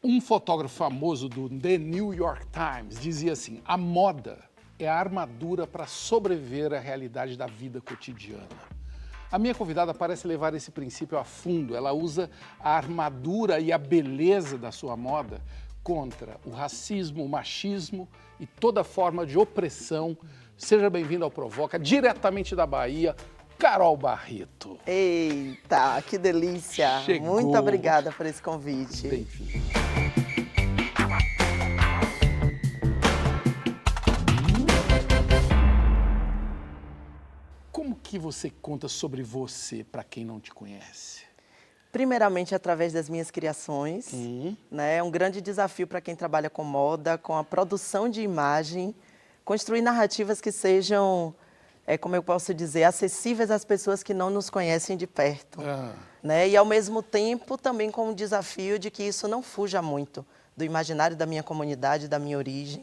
Um fotógrafo famoso do The New York Times dizia assim: a moda é a armadura para sobreviver à realidade da vida cotidiana. A minha convidada parece levar esse princípio a fundo. Ela usa a armadura e a beleza da sua moda contra o racismo, o machismo e toda forma de opressão. Seja bem-vinda ao Provoca, diretamente da Bahia, Carol Barreto. Eita, que delícia! Chegou. Muito obrigada por esse convite. Bem-vinda. Como que você conta sobre você para quem não te conhece? Primeiramente, através das minhas criações, né? É um grande desafio para quem trabalha com moda, com a produção de imagem, construir narrativas que sejam, como eu posso dizer, acessíveis às pessoas que não nos conhecem de perto. Né? E, ao mesmo tempo, também com o desafio de que isso não fuja muito do imaginário da minha comunidade, da minha origem.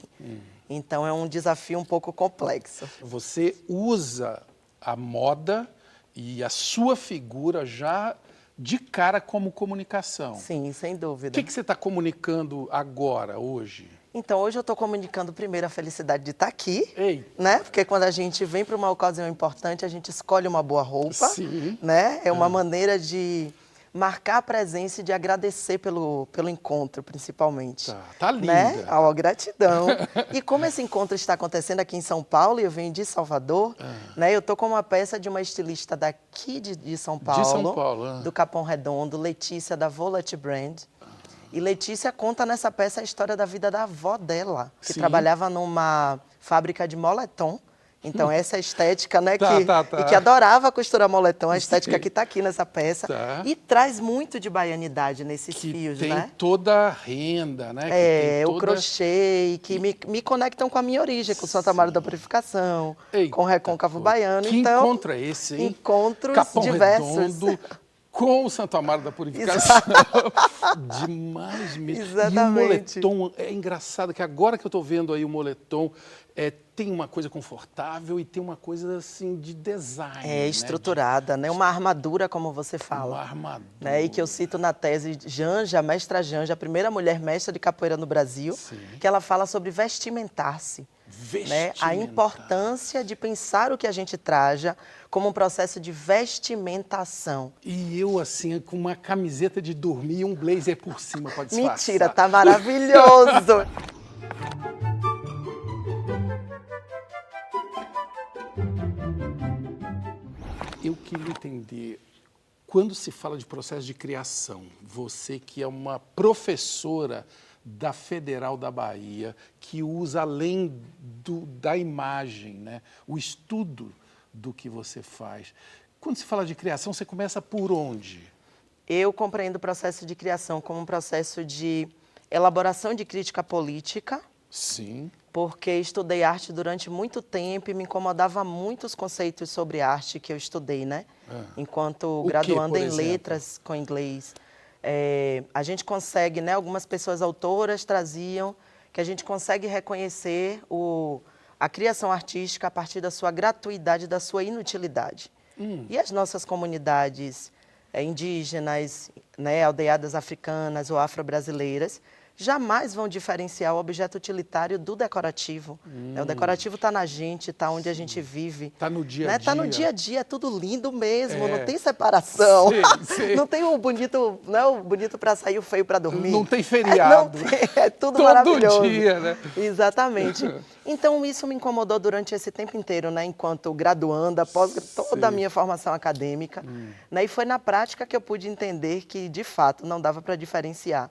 Então, é um desafio um pouco complexo. Você usa a moda e a sua figura já de cara como comunicação. Sim, sem dúvida. O que você está comunicando agora, hoje? Então, hoje eu estou comunicando primeiro a felicidade de estar aqui, Ei. né? Porque quando a gente vem para uma ocasião importante, a gente escolhe uma boa roupa, Sim. né? É uma maneira de marcar a presença e de agradecer pelo encontro, principalmente. Tá linda. Né? Gratidão. E como esse encontro está acontecendo aqui em São Paulo, e eu venho de Salvador, né? Eu estou com uma peça de uma estilista daqui de São Paulo, São Paulo, do Capão Redondo, Letícia, da Volat Brand. E Letícia conta nessa peça a história da vida da avó dela, que Sim. trabalhava numa fábrica de moletom. Então, essa estética, né, Tá. e que adorava costurar moletom, a estética Sim. que está aqui nessa peça. Tá. E traz muito de baianidade nesses Que fios, tem né? toda a renda, né? Que tem O toda... crochê, que me conectam com a minha origem, com Santa Maria da Purificação, Eita, com o Recôncavo Baiano. Que Então, encontro é esse, hein? encontros Capão diversos. Redondo com o Santa Maria da Purificação. Demais mesmo. Exatamente. E o moletom, é engraçado que agora que eu estou vendo aí o moletom, tem uma coisa confortável e tem uma coisa assim de design. Estruturada, né? Uma armadura, como você fala. Uma armadura. Né? E que eu cito na tese Janja, mestra Janja, a primeira mulher mestra de capoeira no Brasil, que ela fala sobre vestimentar-se. Né? A importância de pensar o que a gente traja como um processo de vestimentação. E eu, assim, com uma camiseta de dormir e um blazer por cima para disfarçar. Mentira, tá maravilhoso! Eu queria entender, quando se fala de processo de criação, você que é uma professora da Federal da Bahia, que usa além da imagem, né, o estudo do que você faz. Quando se fala de criação, você começa por onde? Eu compreendo o processo de criação como um processo de elaboração de crítica política. Sim. Porque estudei arte durante muito tempo e me incomodava muito os conceitos sobre arte que eu estudei, né? Enquanto graduando em letras com inglês. A gente consegue, né? Algumas pessoas autoras traziam que a gente consegue reconhecer a criação artística a partir da sua gratuidade, da sua inutilidade. E as nossas comunidades indígenas, né? Aldeadas africanas ou afro-brasileiras, jamais vão diferenciar o objeto utilitário do decorativo. O decorativo está na gente, está onde a gente vive. Está no dia a dia. Está no dia a dia, é tudo lindo mesmo, não tem separação. Sei. Não tem o bonito, o bonito para sair, o feio para dormir. Não tem feriado. Não tem, é tudo todo maravilhoso. Dia, né? Exatamente. Então, isso me incomodou durante esse tempo inteiro, né? Enquanto graduanda, após toda a minha formação acadêmica. Né? E foi na prática que eu pude entender que, de fato, não dava para diferenciar.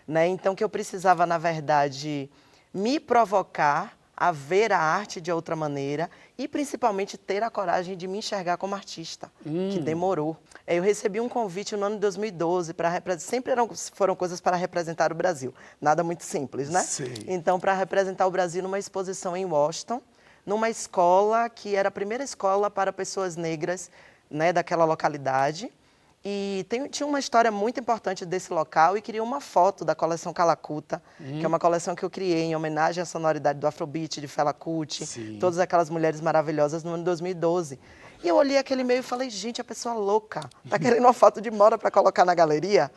Né? Então, que eu precisava, na verdade, me provocar a ver a arte de outra maneira e, principalmente, ter a coragem de me enxergar como artista, que demorou. Eu recebi um convite no ano de 2012, sempre foram coisas para representar o Brasil, nada muito simples, né? Sim. Então, para representar o Brasil numa exposição em Washington, numa escola que era a primeira escola para pessoas negras, né, daquela localidade. E tinha uma história muito importante desse local e queria uma foto da coleção Calacuta, que é uma coleção que eu criei em homenagem à sonoridade do Afrobeat, de Fela Kuti, Sim. todas aquelas mulheres maravilhosas no ano 2012. E eu olhei aquele e-mail e falei, gente, a pessoa louca, tá querendo uma foto de moda para colocar na galeria?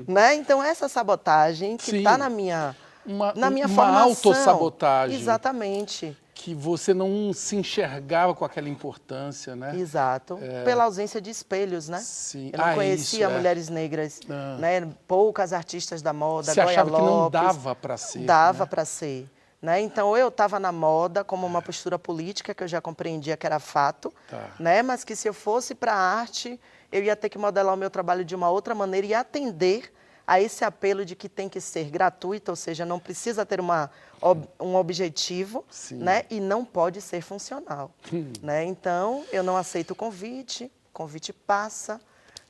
Né? Então, essa sabotagem que está na minha formação. Uma autossabotagem. Exatamente. Que você não se enxergava com aquela importância, né? Exato. Pela ausência de espelhos, né? Sim. Eu não conhecia isso, mulheres negras, né? Poucas artistas da moda, Você Goya achava Lopes, que não dava para ser. Dava né? para ser. Né? Então, eu estava na moda como uma postura política, que eu já compreendia que era fato, né? Mas que se eu fosse para a arte, eu ia ter que modelar o meu trabalho de uma outra maneira e atender a esse apelo de que tem que ser gratuito, ou seja, não precisa ter um objetivo, né? E não pode ser funcional. Né? Então, eu não aceito o convite passa,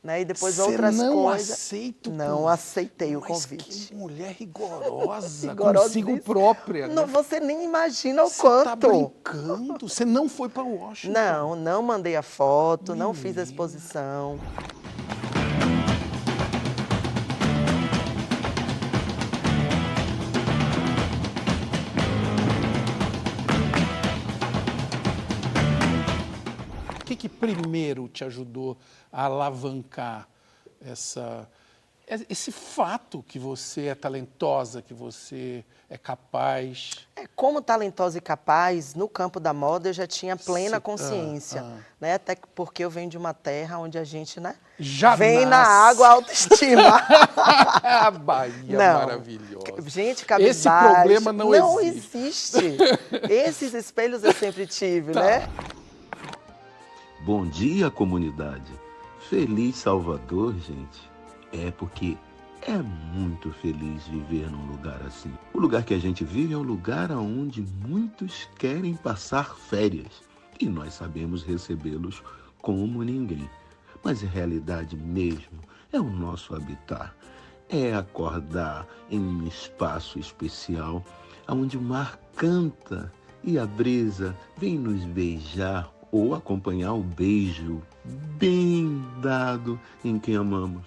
né? E depois outras coisas. Não aceitei o convite. Que mulher rigorosa, consigo própria. Não, né? você nem imagina o Você quanto. Tá brincando? Você não foi para Washington? Não mandei a foto, não fiz a exposição. O que primeiro te ajudou a alavancar esse fato que você é talentosa, que você é capaz? Como talentosa e capaz, no campo da moda eu já tinha plena consciência. Né? Até porque eu venho de uma terra onde a gente, né? Já vem nasce. na água a autoestima. A Bahia maravilhosa. Gente, cabisbaixo. Esse problema não existe. Esses espelhos eu sempre tive, né? Bom dia, comunidade. Feliz Salvador, gente. É porque é muito feliz viver num lugar assim. O lugar que a gente vive é o lugar onde muitos querem passar férias. E nós sabemos recebê-los como ninguém. Mas a realidade mesmo é o nosso habitat. É acordar em um espaço especial, onde o mar canta e a brisa vem nos beijar ou acompanhar o beijo bem dado em quem amamos.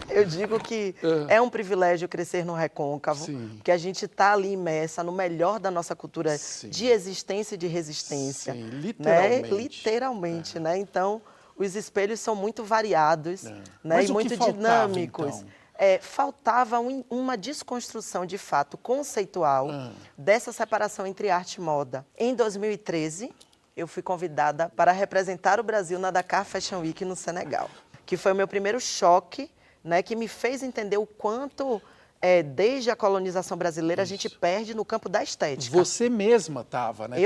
Eu digo que é um privilégio crescer no Recôncavo, que a gente está ali imersa no melhor da nossa cultura de existência e de resistência. Sim, literalmente. Né? Literalmente, né? Então, os espelhos são muito variados, né? Mas e muito dinâmicos. Então? Faltava uma desconstrução, de fato, conceitual dessa separação entre arte e moda. Em 2013, eu fui convidada para representar o Brasil na Dakar Fashion Week no Senegal, que foi o meu primeiro choque, né, que me fez entender o quanto, desde a colonização brasileira, a gente perde no campo da estética. Você mesma estava, né?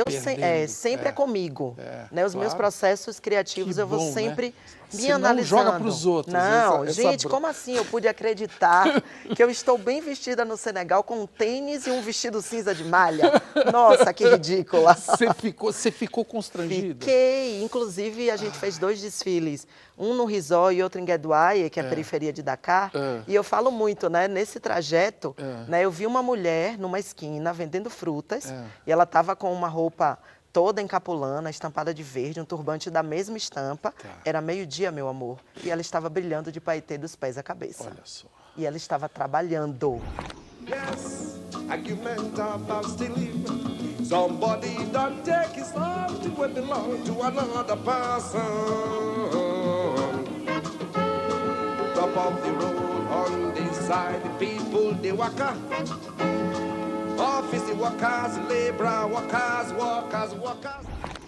Sempre é comigo. Né, os meus processos criativos, eu vou sempre me analisando. Não joga para os outros. Não, gente, como assim eu pude acreditar que eu estou bem vestida no Senegal com um tênis e um vestido cinza de malha? Nossa, que ridícula. Você ficou constrangida? Fiquei. Inclusive, a gente fez 2 desfiles. Um no Resort e outro em Guédouaïa, que é a periferia de Dakar. E eu falo muito, né? Nesse trajeto, né, eu vi uma mulher numa esquina vendendo frutas. E ela estava com uma roupa toda encapulana, estampada de verde, um turbante da mesma estampa. Era meio-dia, meu amor. E ela estava brilhando de paetê dos pés à cabeça. Olha só. E ela estava trabalhando. Yes, argument about still live. Somebody don't take his love to what belong to another person. Top of the road on this side, the people they waka. Office workers, labor workers.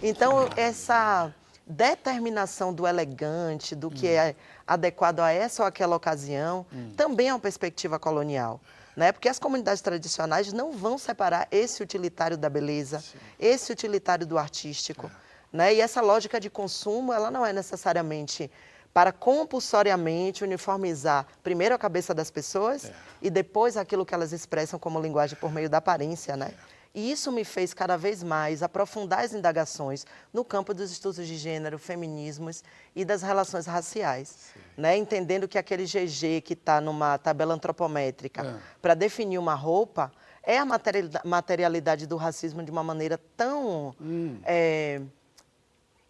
Então, essa determinação do elegante, do que é adequado a essa ou aquela ocasião, também é uma perspectiva colonial. Né? Porque as comunidades tradicionais não vão separar esse utilitário da beleza, esse utilitário do artístico. Né? E essa lógica de consumo, ela não é necessariamente para compulsoriamente uniformizar primeiro a cabeça das pessoas e depois aquilo que elas expressam como linguagem por meio da aparência, né? E isso me fez cada vez mais aprofundar as indagações no campo dos estudos de gênero, feminismos e das relações raciais, né? Entendendo que aquele GG que está numa tabela antropométrica para definir uma roupa é a materialidade do racismo de uma maneira tão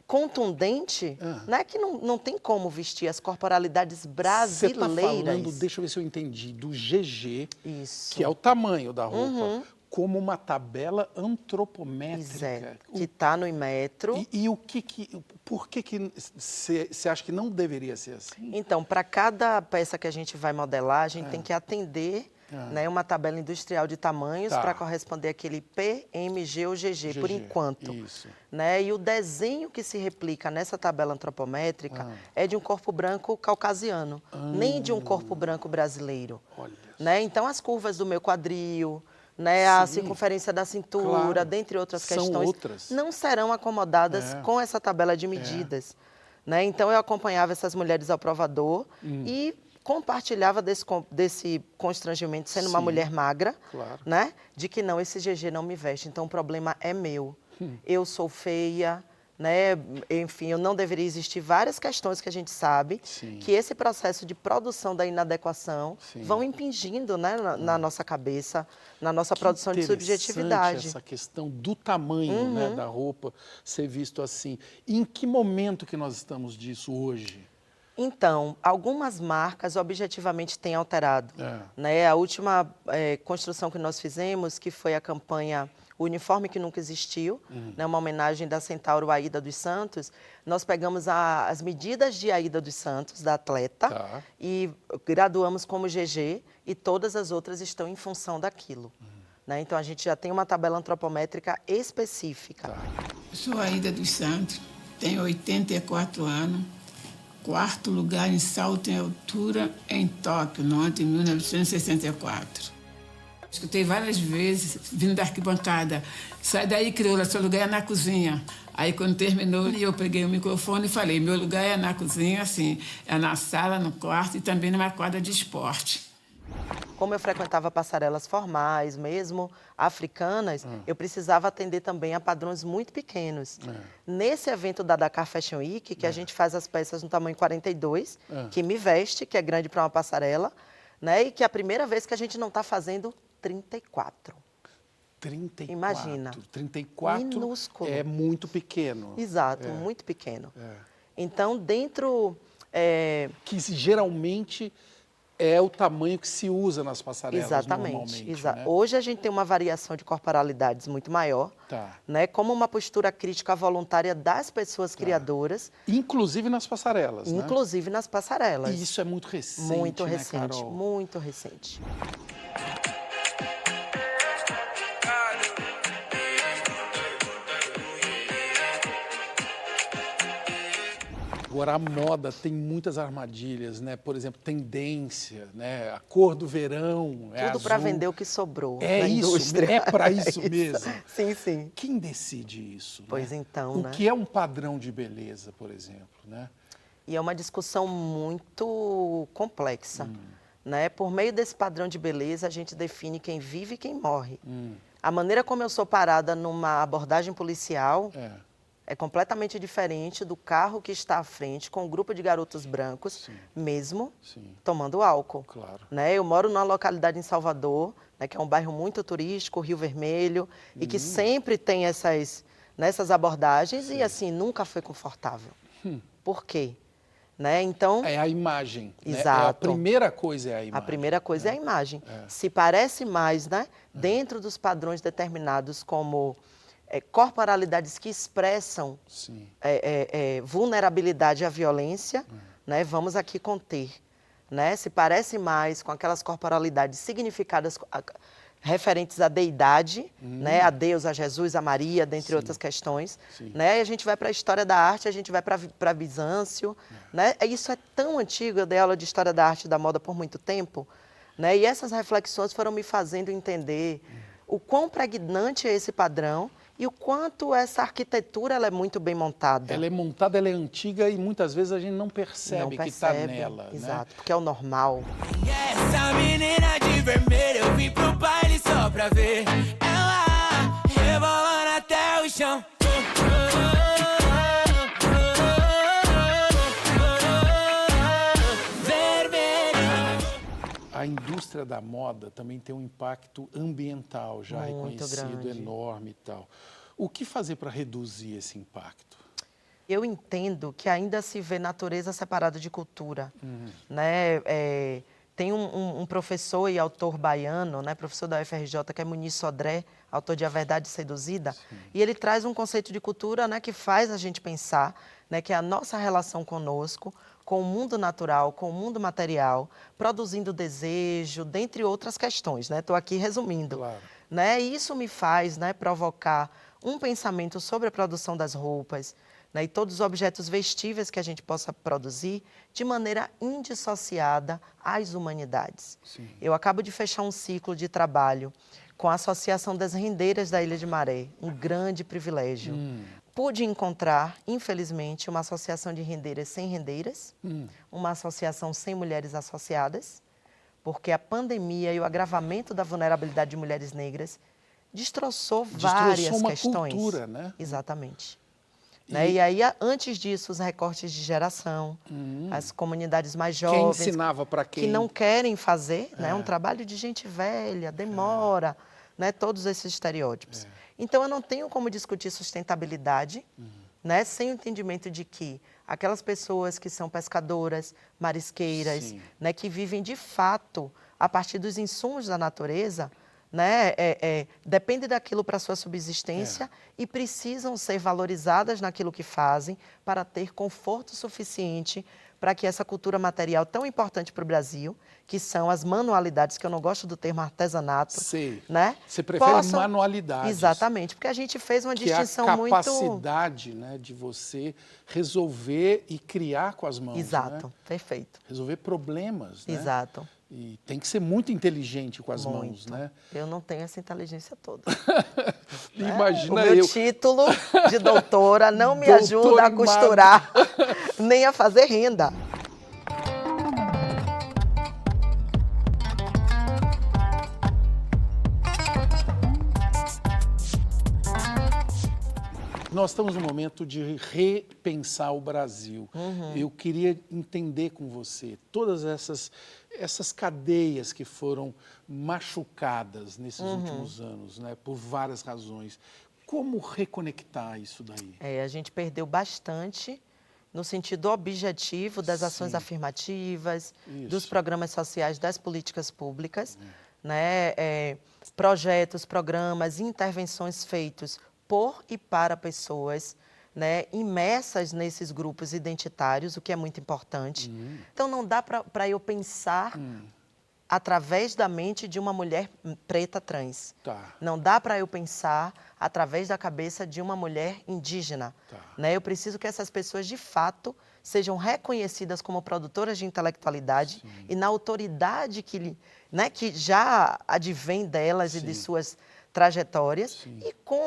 contundente, né, que não tem como vestir as corporalidades brasileiras. Você está falando, deixa eu ver se eu entendi, do GG, Isso. que é o tamanho da roupa, como uma tabela antropométrica. Que está no Inmetro. E por que você acha que não deveria ser assim? Então, para cada peça que a gente vai modelar, a gente tem que atender né, uma tabela industrial de tamanhos para corresponder àquele P, M, G ou GG, por enquanto. Isso. Né? E o desenho que se replica nessa tabela antropométrica é de um corpo branco caucasiano, nem de um corpo branco brasileiro. Olha. Né? Então, as curvas do meu quadril, né, a circunferência da cintura, dentre outras questões, não serão acomodadas com essa tabela de medidas. Né? Então, eu acompanhava essas mulheres ao provador e compartilhava desse constrangimento, sendo uma mulher magra, né, de que não, esse GG não me veste, então o problema é meu. Eu sou feia, né? Enfim, eu não deveria existir várias questões que a gente sabe que esse processo de produção da inadequação vão impingindo, né, na nossa cabeça, na nossa produção de subjetividade. Essa questão do tamanho né, da roupa ser visto assim. E em que momento que nós estamos disso hoje? Então, algumas marcas objetivamente têm alterado. Né? A última construção que nós fizemos, que foi a campanha O Uniforme que Nunca Existiu, né? Uma homenagem da Centauro Aida dos Santos, nós pegamos as medidas de Aida dos Santos, da atleta, e graduamos como GG, e todas as outras estão em função daquilo. Né? Então, a gente já tem uma tabela antropométrica específica. Eu sou Aida dos Santos, tenho 84 anos. 4º lugar em salto em altura em Tóquio, no ano de 1964. Escutei várias vezes, vindo da arquibancada, sai daí, crioula, seu lugar é na cozinha. Aí, quando terminou, eu peguei o microfone e falei, meu lugar é na cozinha, assim, é na sala, no quarto e também numa quadra de esporte. Como eu frequentava passarelas formais, mesmo africanas, eu precisava atender também a padrões muito pequenos. Nesse evento da Dakar Fashion Week, que a gente faz as peças no tamanho 42, que me veste, que é grande para uma passarela, né? E que é a primeira vez que a gente não está fazendo 34. 34. Imagina. 34 minúsculo. É muito pequeno. Exato, muito pequeno. Então, dentro... Que geralmente é o tamanho que se usa nas passarelas normalmente. Né? Hoje a gente tem uma variação de corporalidades muito maior, né? Como uma postura crítica voluntária das pessoas criadoras. Inclusive nas passarelas, né? Inclusive nas passarelas. E isso é muito recente, muito né, recente, Carol? muito recente. Agora, a moda tem muitas armadilhas, né? Por exemplo, tendência, né? A cor do verão é Tudo para azul. vender o que sobrou É na isso, indústria. é para isso mesmo. Sim, sim. Quem decide isso? Pois né? então, né? O que é um padrão de beleza, por exemplo, né? E é uma discussão muito complexa, né? Por meio desse padrão de beleza, a gente define quem vive e quem morre. A maneira como eu sou parada numa abordagem policial é completamente diferente do carro que está à frente com um grupo de garotos brancos, mesmo tomando álcool. Claro. Né? Eu moro numa localidade em Salvador, né, que é um bairro muito turístico, Rio Vermelho, e que sempre tem nessas abordagens e, assim, nunca foi confortável. Por quê? Né? Então, é a imagem. Exato. Né? A primeira coisa é a imagem. A primeira coisa é a imagem. Se parece mais, né, dentro dos padrões determinados como corporalidades que expressam vulnerabilidade à violência, né, vamos aqui conter. Né? Se parece mais com aquelas corporalidades significadas referentes à deidade, né, a Deus, a Jesus, a Maria, dentre outras questões. Né? E a gente vai para a história da arte, a gente vai para Bizâncio. Né? Isso é tão antigo, eu dei aula de História da Arte e da Moda por muito tempo. Né? E essas reflexões foram me fazendo entender o quão pregnante é esse padrão e o quanto essa arquitetura ela é muito bem montada. Ela é montada, ela é antiga e muitas vezes a gente não percebe que está nela. Exato, né? porque é o normal. Essa menina de vermelho, eu vim pro baile só pra ver ela rebolando até o chão. A indústria da moda também tem um impacto ambiental já muito reconhecido, grande. enorme e tal. O que fazer para reduzir esse impacto? Eu entendo que ainda se vê natureza separada de cultura, né? Tem um professor e autor baiano, né, professor da UFRJ, que é Muniz Sodré, autor de A Verdade Seduzida, e ele traz um conceito de cultura, né, que faz a gente pensar, né, que é a nossa relação conosco, com o mundo natural, com o mundo material, produzindo desejo, dentre outras questões, né? Estou aqui resumindo. Claro. Né? E isso me faz, né, provocar um pensamento sobre a produção das roupas, né, e todos os objetos vestíveis que a gente possa produzir de maneira indissociada às humanidades. Sim. Eu acabo de fechar um ciclo de trabalho com a Associação das Rendeiras da Ilha de Maré, um grande privilégio. Pude encontrar, infelizmente, uma associação de rendeiras sem rendeiras, uma associação sem mulheres associadas, porque a pandemia e o agravamento da vulnerabilidade de mulheres negras destroçou várias uma questões. cultura, né? Exatamente. Né? E aí, antes disso, os recortes de geração, as comunidades mais jovens... Quem ensinava para quem? Que não querem fazer, né? Um trabalho de gente velha, demora, né? Todos esses estereótipos. Então, eu não tenho como discutir sustentabilidade, né? Sem o entendimento de que aquelas pessoas que são pescadoras, marisqueiras, né? Que vivem de fato a partir dos insumos da natureza, né? Depende daquilo para a sua subsistência e precisam ser valorizadas naquilo que fazem para ter conforto suficiente para que essa cultura material tão importante para o Brasil, que são as manualidades, que eu não gosto do termo artesanato, né? Você prefere manualidades. Exatamente, porque a gente fez uma distinção muito... Que é a capacidade, né, de você resolver e criar com as mãos. Exato, né? Perfeito. Resolver problemas, né? Exato. E tem que ser muito inteligente com as mãos, né? Eu não tenho essa inteligência toda. Imagina o meu título de doutora não me ajuda a costurar, nem a fazer renda. Nós estamos no momento de repensar o Brasil. Eu queria entender com você todas essas cadeias que foram machucadas nesses últimos anos, né, por várias razões. Como reconectar isso daí? A gente perdeu bastante no sentido objetivo das ações afirmativas, dos programas sociais, das políticas públicas, né, projetos, programas, intervenções feitos por e para pessoas, né, imersas nesses grupos identitários, o que é muito importante. Então, não dá para eu pensar através da mente de uma mulher preta trans. Não dá para eu pensar através da cabeça de uma mulher indígena. Né? Eu preciso que essas pessoas, de fato, sejam reconhecidas como produtoras de intelectualidade e na autoridade que já advém delas e de suas trajetórias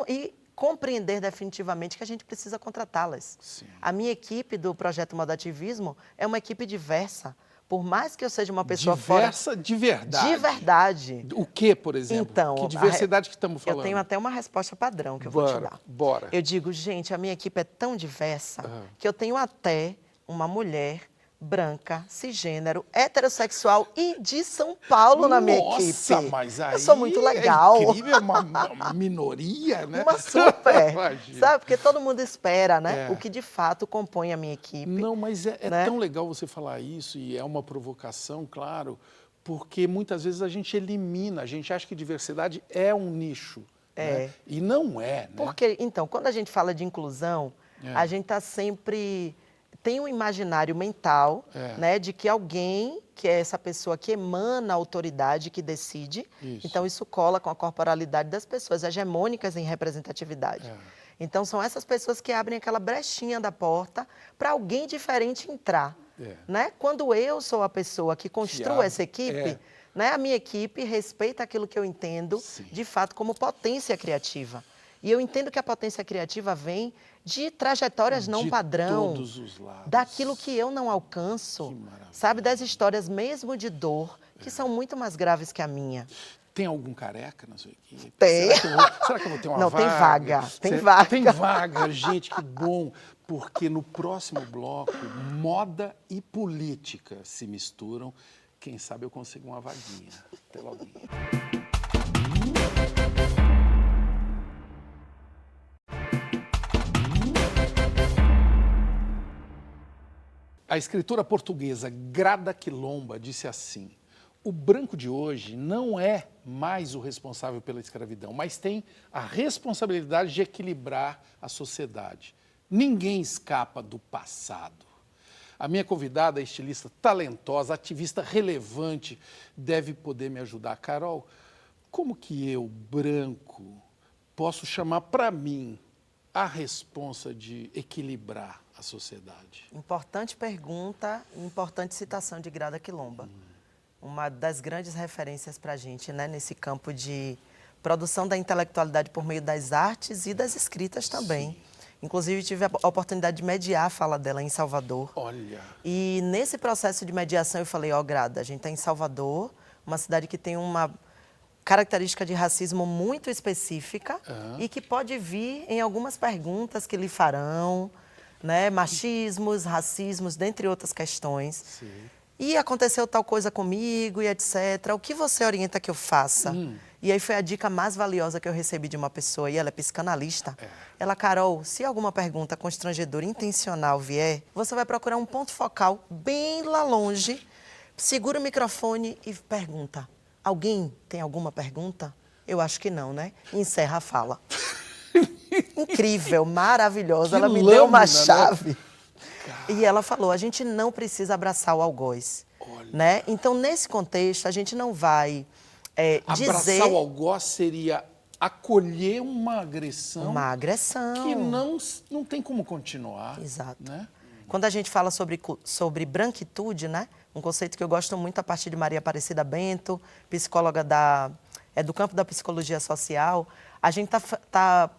e compreender definitivamente que a gente precisa contratá-las. A minha equipe do Projeto Modativismo é uma equipe diversa. Por mais que eu seja uma pessoa diversa de verdade. De verdade. O que, por exemplo? Então, que diversidade que estamos falando? Eu tenho até uma resposta padrão que eu vou te dar. Bora. Eu digo, gente, a minha equipe é tão diversa que eu tenho até uma mulher branca, cisgênero, heterossexual e de São Paulo na minha equipe. Nossa, mas aí eu sou muito legal. É incrível, uma minoria, né? Uma super. Sabe, porque todo mundo espera, né? O que de fato compõe a minha equipe. Não, mas é tão legal você falar isso e é uma provocação, claro, porque muitas vezes a gente elimina, a gente acha que diversidade é um nicho. Né? E não é, né? Porque, então, quando a gente fala de inclusão, a gente está sempre... Tem um imaginário mental, né, de que alguém, que é essa pessoa que emana a autoridade, que decide, então isso cola com a corporalidade das pessoas hegemônicas em representatividade. Então são essas pessoas que abrem aquela brechinha da porta para alguém diferente entrar. Né? Quando eu sou a pessoa que construo essa equipe, né, a minha equipe respeita aquilo que eu entendo, de fato, como potência criativa. E eu entendo que a potência criativa vem de trajetórias não padrão, todos os lados. Daquilo que eu não alcanço, sabe, das histórias mesmo de dor, que são muito mais graves que a minha. Tem algum careca na sua equipe? Tem. Será que eu vou ter uma vaga? Não, tem vaga. Tem vaga. Tem vaga, gente, que bom. Porque no próximo bloco, moda e política se misturam. Quem sabe eu consigo uma vaguinha. Até logo. A escritora portuguesa Grada Quilomba disse assim: o branco de hoje não é mais o responsável pela escravidão, mas tem a responsabilidade de equilibrar a sociedade. Ninguém escapa do passado. A minha convidada é estilista talentosa, ativista relevante, deve poder me ajudar. Carol, como que eu, branco, posso chamar para mim a responsa de equilibrar a sociedade? Importante pergunta, importante citação de Grada Quilomba. Uma das grandes referências para a gente, né, nesse campo de produção da intelectualidade por meio das artes e das escritas também. Sim. Inclusive, tive a oportunidade de mediar a fala dela em Salvador. Olha! E nesse processo de mediação eu falei, ó, Grada, a gente está em Salvador, uma cidade que tem uma característica de racismo muito específica e que pode vir em algumas perguntas que lhe farão, né, machismos, racismos, dentre outras questões. Sim. E aconteceu tal coisa comigo e etc. O que você orienta que eu faça? E aí foi a dica mais valiosa que eu recebi de uma pessoa, e ela é psicanalista. Ela, Carol, se alguma pergunta constrangedora, intencional vier, você vai procurar um ponto focal bem lá longe, segura o microfone e pergunta. Alguém tem alguma pergunta? Eu acho que não, né? E encerra a fala. Incrível, maravilhosa. Ela me deu uma chave. Né? E ela falou, a gente não precisa abraçar o algoz. Né? Então, nesse contexto, a gente não vai abraçar o algoz seria acolher uma agressão. Uma agressão. Que não tem como continuar. Exato. Né? Quando a gente fala sobre branquitude, né? Um conceito que eu gosto muito a partir de Maria Aparecida Bento, psicóloga do campo da psicologia social, a gente tá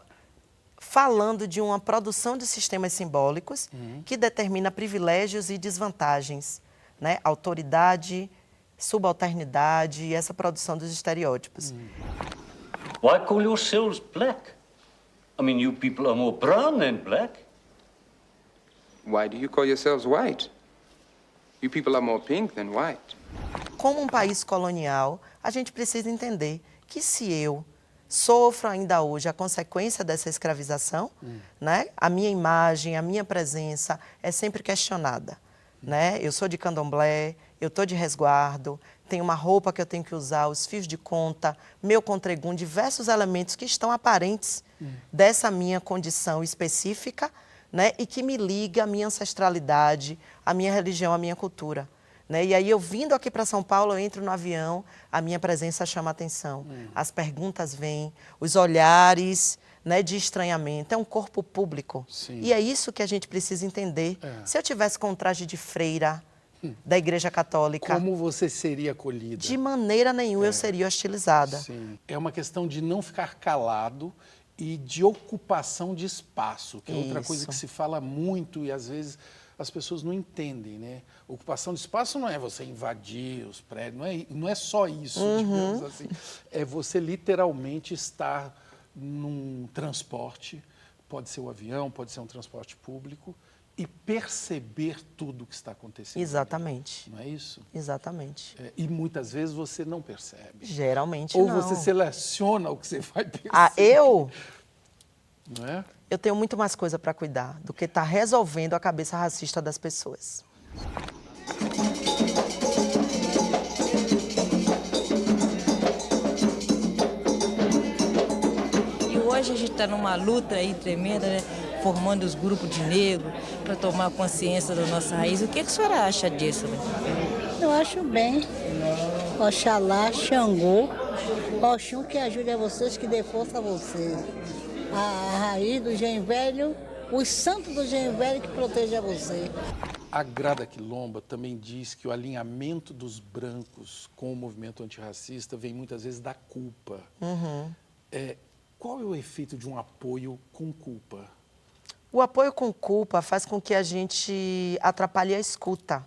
falando de uma produção de sistemas simbólicos que determina privilégios e desvantagens, né? Autoridade, subalternidade e essa produção dos estereótipos. Why call yourselves black? I mean, you people are more brown than black. Why do you call yourselves white? You people are more pink than white. Como um país colonial, a gente precisa entender que se eu sofro ainda hoje a consequência dessa escravização, né? A minha imagem, a minha presença é sempre questionada. Né? Eu sou de candomblé, eu estou de resguardo, tenho uma roupa que eu tenho que usar, os fios de conta, meu contregum, diversos elementos que estão aparentes dessa minha condição específica, né? E que me liga à minha ancestralidade, à minha religião, à minha cultura. Né? E aí, eu vindo aqui para São Paulo, eu entro no avião, a minha presença chama a atenção. As perguntas vêm, os olhares, né, de estranhamento. É um corpo público. Sim. E é isso que a gente precisa entender. Se eu tivesse com um traje de freira da Igreja Católica... Como você seria acolhida? De maneira nenhuma eu seria hostilizada. Sim. É uma questão de não ficar calado e de ocupação de espaço, que é outra coisa que se fala muito e, às vezes, as pessoas não entendem, né? Ocupação de espaço não é você invadir os prédios, não é só isso, digamos assim. É você literalmente estar num transporte, pode ser o avião, pode ser um transporte público, e perceber tudo o que está acontecendo. Exatamente. Não é isso? Exatamente. E muitas vezes você não percebe. Geralmente não. Ou você seleciona o que você vai perceber. Não é? Eu tenho muito mais coisa para cuidar do que estar resolvendo a cabeça racista das pessoas. E hoje a gente está numa luta aí tremenda, né? Formando os grupos de negros para tomar consciência da nossa raiz. O que a senhora acha disso? Né? Eu acho bem. Oxalá, Xangô, Oxum que ajude a vocês, que dê força a vocês. A raiz do Gen Velho, os santos do Gen Velho que proteja você. A Grada Quilomba também diz que o alinhamento dos brancos com o movimento antirracista vem muitas vezes da culpa. Qual é o efeito de um apoio com culpa? O apoio com culpa faz com que a gente atrapalhe a escuta.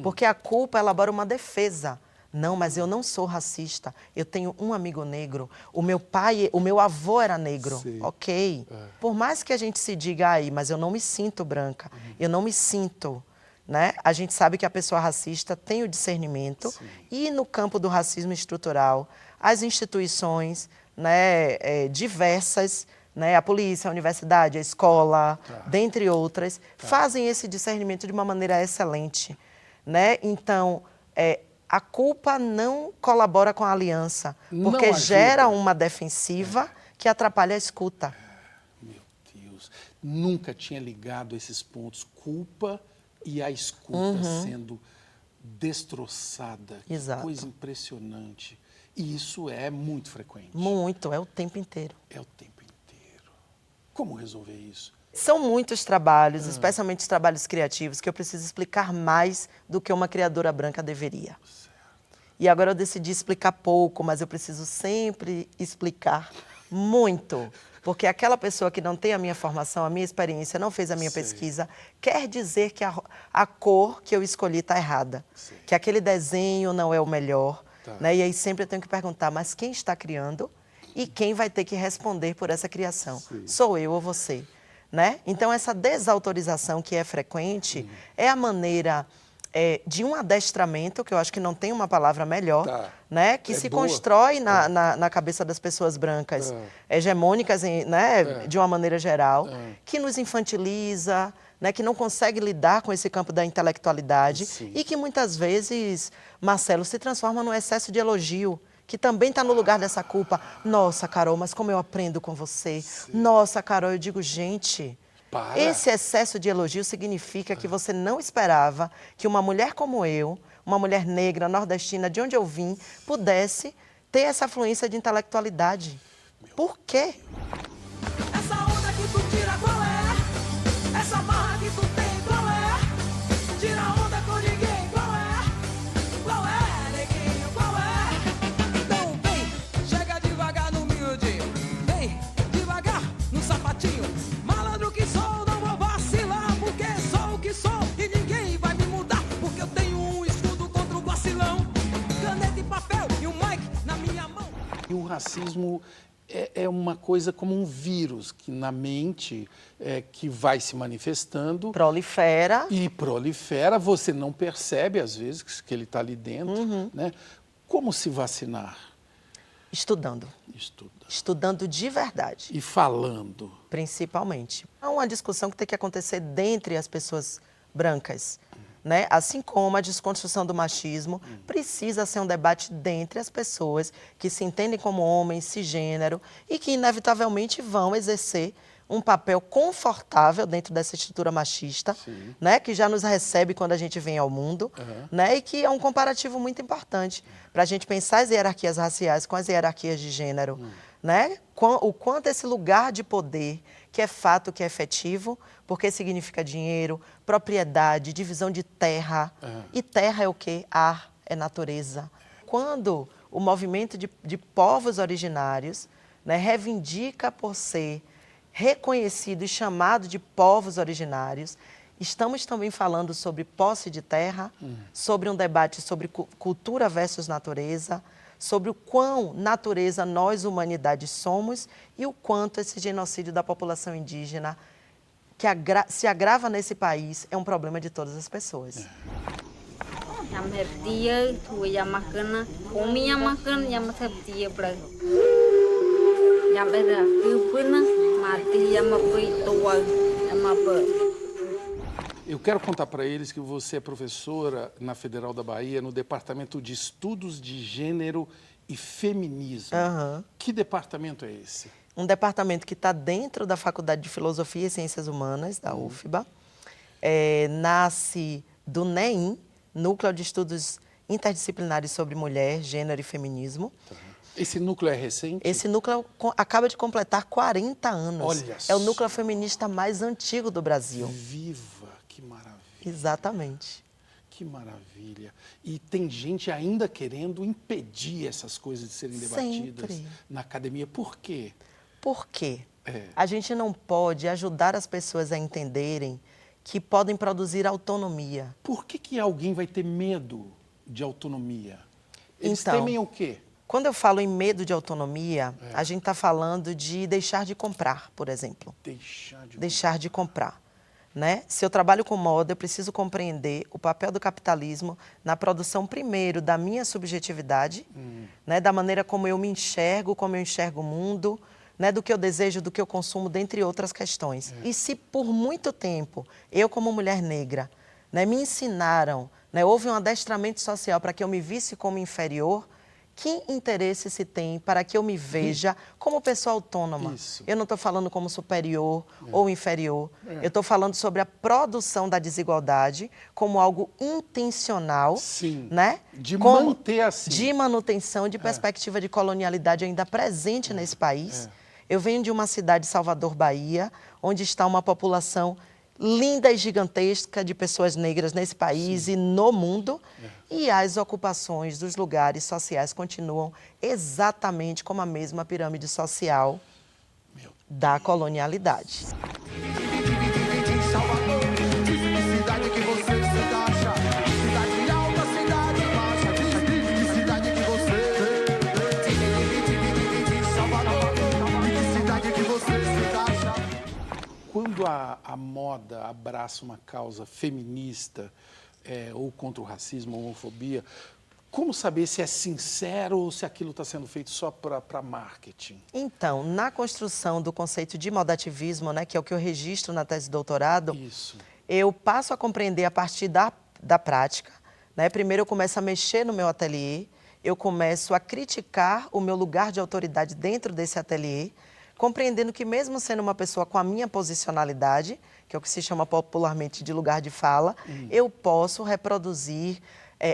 Porque a culpa elabora uma defesa. Não, mas eu não sou racista. Eu tenho um amigo negro. O meu avô era negro. Sim. Ok. Por mais que a gente se diga aí, mas eu não me sinto branca. Eu não me sinto. Né? A gente sabe que a pessoa racista tem o discernimento. Sim. E no campo do racismo estrutural, as instituições, né, diversas, né? A polícia, a universidade, a escola, dentre outras, fazem esse discernimento de uma maneira excelente, né? Então, a culpa não colabora com a aliança, porque gera uma defensiva que atrapalha a escuta. Meu Deus, nunca tinha ligado esses pontos, culpa e a escuta sendo destroçada. Exato. Que coisa impressionante. E isso é muito frequente. Muito, é o tempo inteiro. É o tempo inteiro. Como resolver isso? São muitos trabalhos, especialmente os trabalhos criativos, que eu preciso explicar mais do que uma criadora branca deveria. E agora eu decidi explicar pouco, mas eu preciso sempre explicar muito. Porque aquela pessoa que não tem a minha formação, a minha experiência, não fez a minha pesquisa, quer dizer que a cor que eu escolhi está errada. Que aquele desenho não é o melhor. Né? E aí sempre eu tenho que perguntar, mas quem está criando e quem vai ter que responder por essa criação? Sou eu ou você? Né? Então, essa desautorização que é frequente é a maneira de um adestramento, que eu acho que não tem uma palavra melhor, né? Que se constrói na cabeça das pessoas brancas hegemônicas, né? De uma maneira geral, que nos infantiliza, né? Que não consegue lidar com esse campo da intelectualidade e que muitas vezes, Marcelo, se transforma num excesso de elogio, que também está no lugar dessa culpa. Nossa, Carol, mas como eu aprendo com você. Nossa, Carol, eu digo, gente, esse excesso de elogio significa que você não esperava que uma mulher como eu, uma mulher negra, nordestina, de onde eu vim, pudesse ter essa fluência de intelectualidade. Por quê? Essa onda que tu tira, qual é? Essa marra que tu tem, qual é? Tira onda com ninguém, qual é? Qual é, neguinho, qual é? Então vem, chega devagar no miudinho. Vem, devagar no sapatinho. Malandro que sou, não vou vacilar, porque sou o que sou e ninguém vai me mudar, porque eu tenho um escudo contra o vacilão. Caneta e papel e um mic na minha mão. E o racismo é uma coisa como um vírus que na mente que vai se manifestando. Prolifera. E prolifera, você não percebe às vezes que ele está ali dentro. Né? Como se vacinar? Estudando. Estudando de verdade. E falando. Principalmente. É uma discussão que tem que acontecer dentre as pessoas brancas. Né? Assim como a desconstrução do machismo precisa ser um debate dentre as pessoas que se entendem como homens, cisgênero, e que inevitavelmente vão exercer um papel confortável dentro dessa estrutura machista, né? Que já nos recebe quando a gente vem ao mundo, né? E que é um comparativo muito importante para a gente pensar as hierarquias raciais com as hierarquias de gênero. Né? O quanto esse lugar de poder, que é fato, que é efetivo, porque significa dinheiro, propriedade, divisão de terra. E terra é o quê? Ar, é natureza. Quando o movimento de povos originários, né, reivindica por ser reconhecido e chamado de povos originários, estamos também falando sobre posse de terra, sobre um debate sobre cultura versus natureza, sobre o quão natureza nós, humanidade, somos e o quanto esse genocídio da população indígena que se agrava nesse país é um problema de todas as pessoas. Eu quero contar para eles que você é professora na Federal da Bahia, no Departamento de Estudos de Gênero e Feminismo. Que departamento é esse? Um departamento que está dentro da Faculdade de Filosofia e Ciências Humanas, da UFBA. Nasce do NEIM, Núcleo de Estudos Interdisciplinares sobre Mulher, Gênero e Feminismo. Esse núcleo é recente? Esse núcleo acaba de completar 40 anos. Olha é o núcleo feminista mais antigo do Brasil. Viva! Que maravilha. Exatamente. Que maravilha. E tem gente ainda querendo impedir essas coisas de serem debatidas na academia. Por quê? Por quê? A gente não pode ajudar as pessoas a entenderem que podem produzir autonomia. Por que alguém vai ter medo de autonomia? Eles temem o quê? Quando eu falo em medo de autonomia, a gente está falando de deixar de comprar, por exemplo. Deixar de comprar. Né? Se eu trabalho com moda, eu preciso compreender o papel do capitalismo na produção, primeiro, da minha subjetividade, né? Da maneira como eu me enxergo, como eu enxergo o mundo, né, do que eu desejo, do que eu consumo, dentre outras questões. E se por muito tempo, eu como mulher negra, né, me ensinaram, né, houve um adestramento social para que eu me visse como inferior, que interesse se tem para que eu me veja como pessoa autônoma? Isso. Eu não estou falando como superior ou inferior. Eu estou falando sobre a produção da desigualdade como algo intencional, né? De manter assim. De manutenção, de perspectiva de colonialidade ainda presente nesse país. Eu venho de uma cidade, Salvador, Bahia, onde está uma população linda e gigantesca de pessoas negras nesse país e no mundo. E as ocupações dos lugares sociais continuam exatamente como a mesma pirâmide social da colonialidade. Quando a moda abraça uma causa feminista ou contra o racismo, a homofobia, como saber se é sincero ou se aquilo está sendo feito só para marketing? Então, na construção do conceito de modativismo, né, que é o que eu registro na tese de doutorado, eu passo a compreender a partir da prática. Né? Primeiro eu começo a mexer no meu ateliê, eu começo a criticar o meu lugar de autoridade dentro desse ateliê, compreendendo que mesmo sendo uma pessoa com a minha posicionalidade, que é o que se chama popularmente de lugar de fala, eu posso reproduzir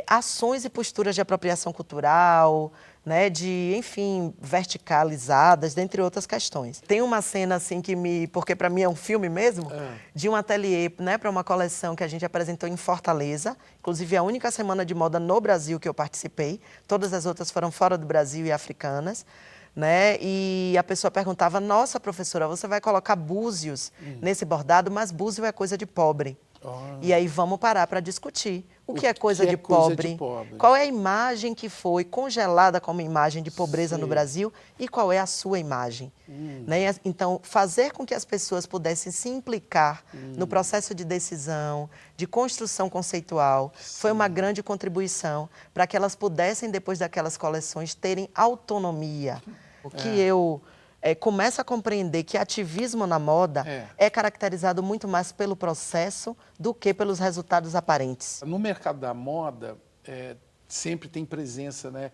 ações e posturas de apropriação cultural, né, de, enfim, verticalizadas, dentre outras questões. Tem uma cena assim porque para mim é um filme mesmo, de um ateliê, né, para uma coleção que a gente apresentou em Fortaleza, inclusive a única semana de moda no Brasil que eu participei, todas as outras foram fora do Brasil e africanas. Né? E a pessoa perguntava, nossa, professora, você vai colocar búzios nesse bordado, mas búzio é coisa de pobre. E aí vamos parar para discutir. O que é coisa de pobre? Qual é a imagem que foi congelada como imagem de pobreza no Brasil e qual é a sua imagem? Né? Então, fazer com que as pessoas pudessem se implicar no processo de decisão, de construção conceitual, foi uma grande contribuição para que elas pudessem, depois daquelas coleções, terem autonomia. O que eu começo a compreender que ativismo na moda é caracterizado muito mais pelo processo do que pelos resultados aparentes. No mercado da moda, sempre tem presença, né,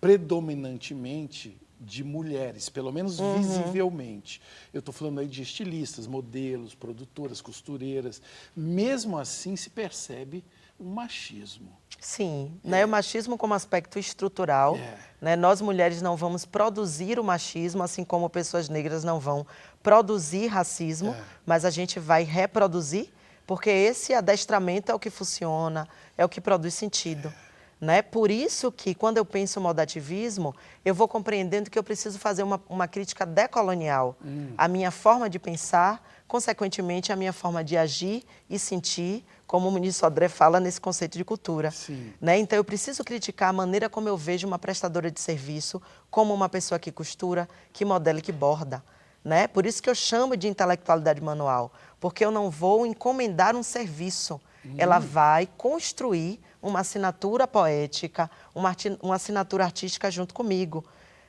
predominantemente de mulheres, pelo menos visivelmente. Eu estou falando aí de estilistas, modelos, produtoras, costureiras. Mesmo assim, se percebe um machismo. Sim, né, o machismo como aspecto estrutural. Né, nós, mulheres, não vamos produzir o machismo, assim como pessoas negras não vão produzir racismo, mas a gente vai reproduzir, porque esse adestramento é o que funciona, é o que produz sentido. Né? Por isso que, quando eu penso em modativismo, eu vou compreendendo que eu preciso fazer uma crítica decolonial. A minha forma de pensar, consequentemente, a minha forma de agir e sentir, como o ministro Sodré fala nesse conceito de cultura. Né? Então, eu preciso criticar a maneira como eu vejo uma prestadora de serviço, como uma pessoa que costura, que modela e que borda. Né? Por isso que eu chamo de intelectualidade manual, porque eu não vou encomendar um serviço, ela vai construir uma assinatura poética, uma assinatura artística junto comigo.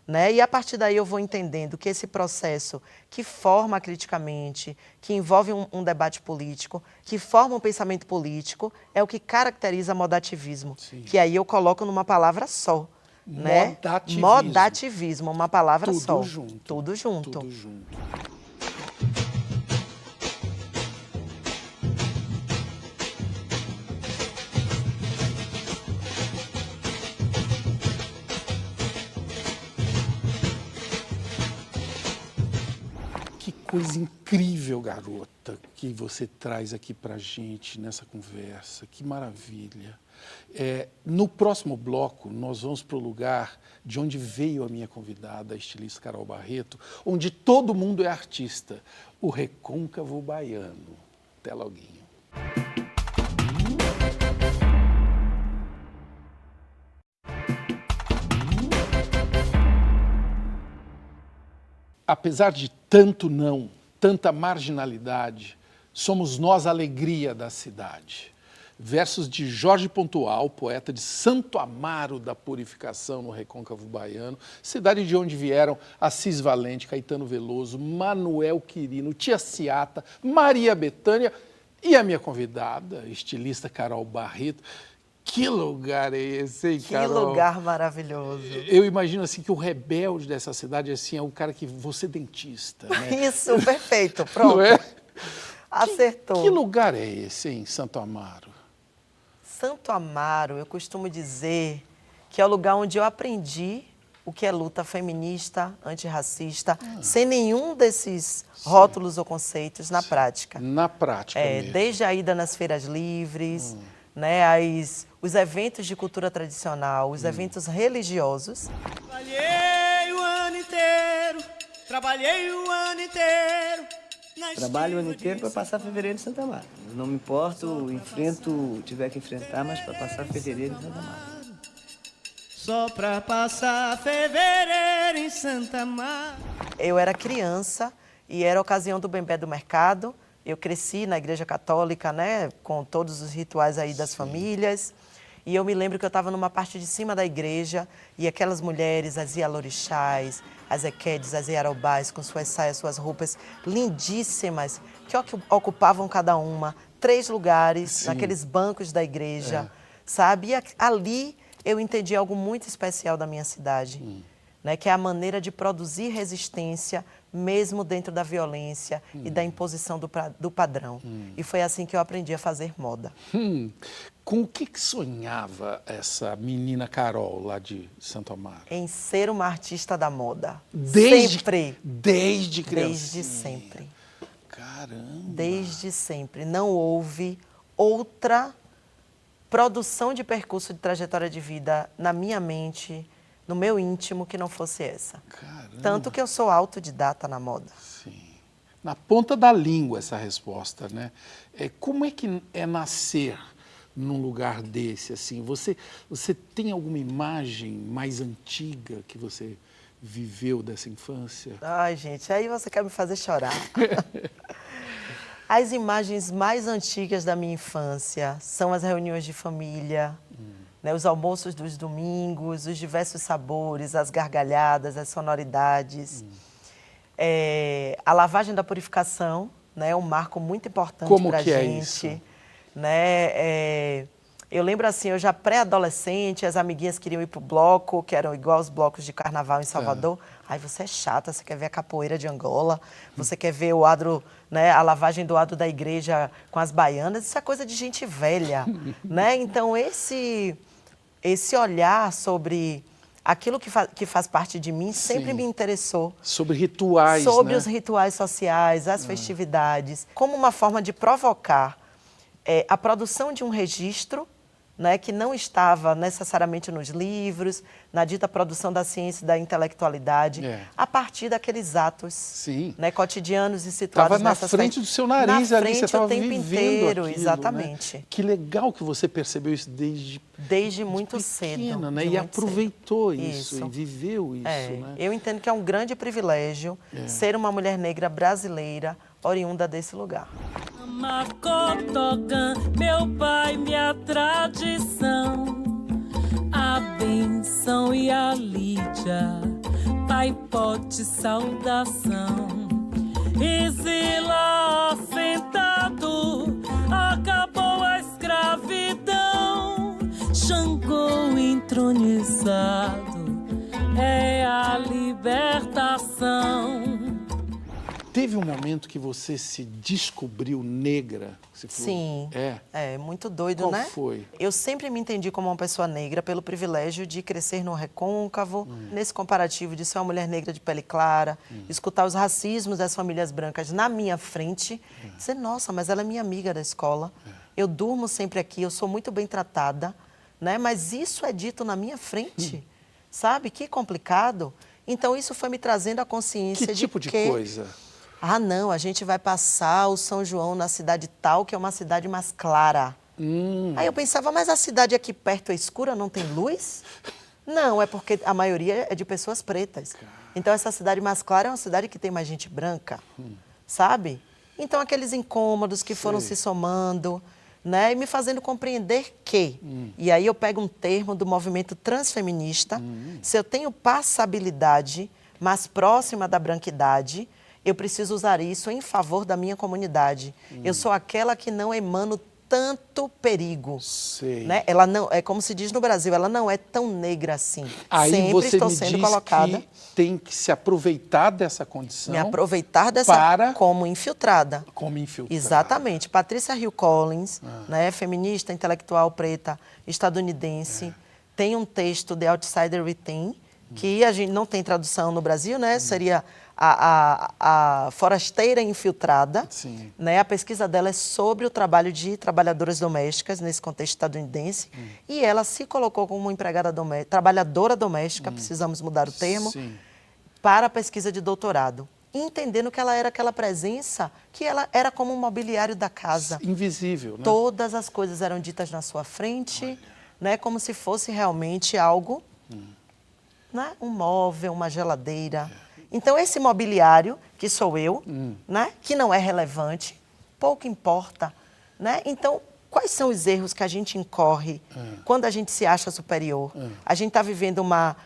Né? E a partir daí eu vou entendendo que esse processo que forma criticamente, que envolve um debate político, que forma um pensamento político, é o que caracteriza modativismo, que aí eu coloco numa palavra só. Né? Modativismo, uma palavra só. Tudo junto. Tudo junto. Tudo junto. Que coisa incrível, garota, que você traz aqui pra gente nessa conversa. Que maravilha. No próximo bloco, nós vamos para o lugar de onde veio a minha convidada, a estilista Carol Barreto, onde todo mundo é artista, o Recôncavo Baiano. Até loguinho. Apesar de tanto não, tanta marginalidade, somos nós a alegria da cidade. versos de Jorge Pontual, poeta de Santo Amaro da Purificação, no Recôncavo Baiano, cidade de onde vieram Assis Valente, Caetano Veloso, Manuel Quirino, Tia Ciata, Maria Bethânia e a minha convidada, estilista Carol Barreto. Que lugar é esse, hein, Carol? Que lugar maravilhoso. Eu imagino assim que o rebelde dessa cidade assim, é o cara que você dentista, né? Isso, perfeito, pronto. Não é? Acertou. Que lugar é esse, hein, Santo Amaro? Santo Amaro, eu costumo dizer que é o lugar onde eu aprendi o que é luta feminista, antirracista, sem nenhum desses rótulos ou conceitos na prática. Na prática mesmo. Desde a ida nas feiras livres, né, os eventos de cultura tradicional, os eventos religiosos. Trabalhei o ano inteiro, trabalhei o ano inteiro. Trabalho o ano inteiro para passar fevereiro em Santa Amaro. Não me importo, enfrento, tiver que enfrentar, mas para passar fevereiro em Santa Amaro. Só para passar fevereiro em Santa Amaro. Eu era criança e era a ocasião do Bembé do Mercado. Eu cresci na Igreja Católica, né, com todos os rituais aí das famílias. E eu me lembro que eu estava numa parte de cima da igreja e aquelas mulheres, as Ialorixás, as Equedes, as Iarobás, com suas saias, suas roupas lindíssimas, que ocupavam cada uma 3 lugares naqueles bancos da igreja, sabe? E ali eu entendi algo muito especial da minha cidade, né, que é a maneira de produzir resistência mesmo dentro da violência e da imposição do padrão. E foi assim que eu aprendi a fazer moda. Com o que sonhava essa menina Carol lá de Santo Amaro? Em ser uma artista da moda. Sempre. Desde criança. Desde sempre. Caramba. Desde sempre. Não houve outra produção de percurso de trajetória de vida na minha mente, no meu íntimo, que não fosse essa. Caramba. Tanto que eu sou autodidata na moda. Sim. Na ponta da língua essa resposta, né? Como é que é nascer num lugar desse, assim? Você tem alguma imagem mais antiga que você viveu dessa infância? Ai, gente, aí você quer me fazer chorar. As imagens mais antigas da minha infância são as reuniões de família, né, os almoços dos domingos, os diversos sabores, as gargalhadas, as sonoridades. A lavagem da purificação, né, é um marco muito importante para a gente. Como que é isso? Né, eu lembro assim, eu já pré-adolescente, as amiguinhas queriam ir para o bloco, que eram igual os blocos de carnaval em Salvador. Ai, você é chata, você quer ver a capoeira de Angola, você quer ver o adro, né, a lavagem do adro da igreja com as baianas, isso é coisa de gente velha, né? Então, esse olhar sobre aquilo que faz parte de mim sempre me interessou. Sobre rituais, Sobre né? os rituais sociais, as festividades, como uma forma de provocar a produção de um registro, né, que não estava necessariamente nos livros, na dita produção da ciência e da intelectualidade, a partir daqueles atos, né, cotidianos e situados nessa... Estava na frente do seu nariz ali, você estava vivendo inteiro, aquilo, exatamente. Né? Que legal que você percebeu isso desde muito pequena, cedo. né? E aproveitou isso, e viveu isso. Né? Eu entendo que é um grande privilégio ser uma mulher negra brasileira, oriunda desse lugar. Macotogã, meu pai, minha tradição, a benção e a Lídia, pai, pote, saudação. Isila sentado, acabou a escravidão, Xangô entronizado, é a libertação. Teve um momento que você se descobriu negra? Você falou, sim. É muito doido, né? Qual foi? Eu sempre me entendi como uma pessoa negra pelo privilégio de crescer no Recôncavo, nesse comparativo de ser uma mulher negra de pele clara, escutar os racismos das famílias brancas na minha frente, dizer, nossa, mas ela é minha amiga da escola, eu durmo sempre aqui, eu sou muito bem tratada, né? Mas isso é dito na minha frente, sabe? Que complicado. Então, isso foi me trazendo a consciência de que... Que tipo de coisa? Ah, não, a gente vai passar o São João na cidade tal, que é uma cidade mais clara. Aí eu pensava, mas a cidade aqui perto é escura, não tem luz? Não, é porque a maioria é de pessoas pretas. Então, essa cidade mais clara é uma cidade que tem mais gente branca, sabe? Então, aqueles incômodos que foram se somando, né, e me fazendo compreender que, e aí eu pego um termo do movimento transfeminista, se eu tenho passabilidade mais próxima da branquidade, eu preciso usar isso em favor da minha comunidade. Eu sou aquela que não emano tanto perigo. Sei. Né? Ela não, é como se diz no Brasil, ela não é tão negra assim. Aí Sempre você estou me sendo diz colocada. que tem que se aproveitar dessa condição. Me aproveitar dessa para... como infiltrada. Como infiltrada. Exatamente. Patrícia Hill Collins, né, feminista, intelectual preta estadunidense, tem um texto, The Outsider Within, que a gente não tem tradução no Brasil, né? Seria a forasteira infiltrada. Sim. Né? A pesquisa dela é sobre o trabalho de trabalhadoras domésticas nesse contexto estadunidense. E ela se colocou como empregada doméstica, trabalhadora doméstica, precisamos mudar o termo, Sim. para a pesquisa de doutorado. Entendendo que ela era aquela presença, que ela era como um mobiliário da casa. Invisível, né? Todas as coisas eram ditas na sua frente, né? Como se fosse realmente algo, né? Um móvel, uma geladeira. Então, esse mobiliário, que sou eu, né? Que não é relevante, pouco importa. Né? Então, quais são os erros que a gente incorre quando a gente se acha superior? A gente está vivendo uma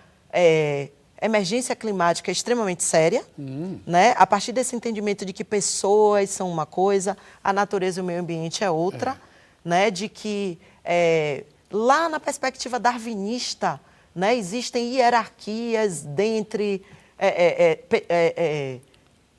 emergência climática extremamente séria, né? A partir desse entendimento de que pessoas são uma coisa, a natureza e o meio ambiente é outra, né? De que lá na perspectiva darwinista, né? Existem hierarquias dentre